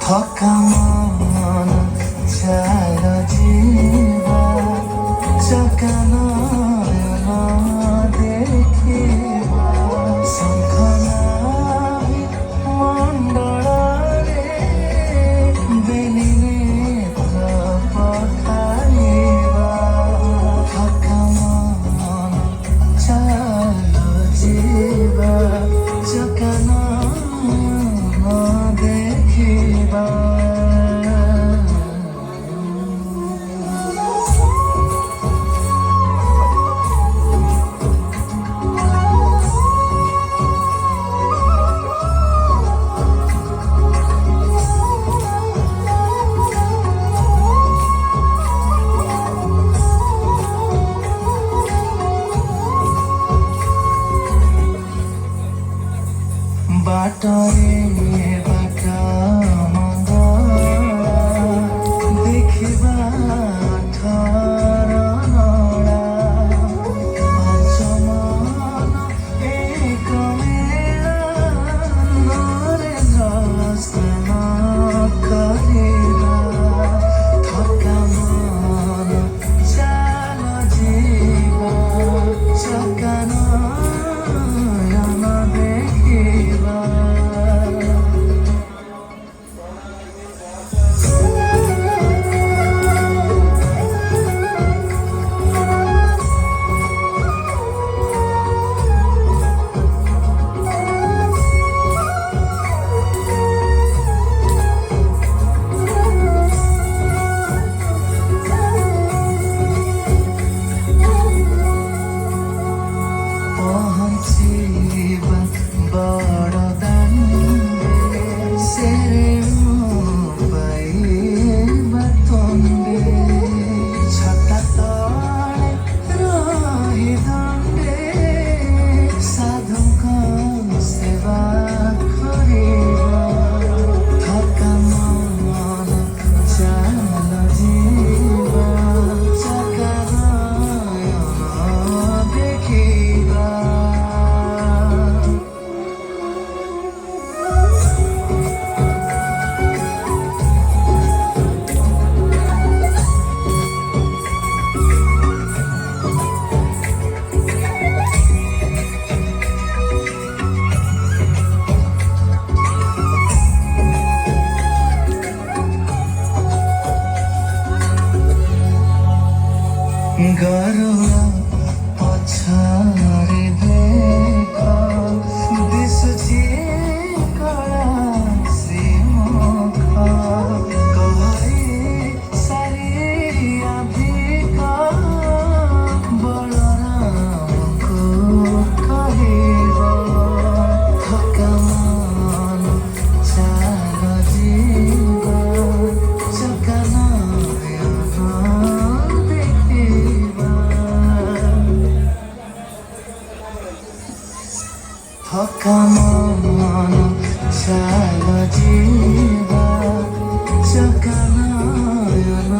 थका मन चाल जीवा चका नयन देखिबा शंखनाभी मण्डलरे बेली नेत्र पठाइबा थका मन चाल जीवा चका नयन देखिबा बाटरे बाटा मंगा देखिबा ठार नड़ा पाँच मन एक मेला नरे दर्शन करिबा थका मन चाल जीवा चका नयन देखिबा पहुँचिबा बड़ दाण्डे सेरे पाइबा तंडे छता तले रही दण्डे साधुक सेवा करिबा थका मन चाल जीवा चका नयन देखिबा गरुड़ा पछारे देख दिशुची कला श्रीमुख कहई सारिया भिक बलरामको कहिब थका मन चाल जीवा चका नयन देखिबा थका मन चाल जीवा चका नयन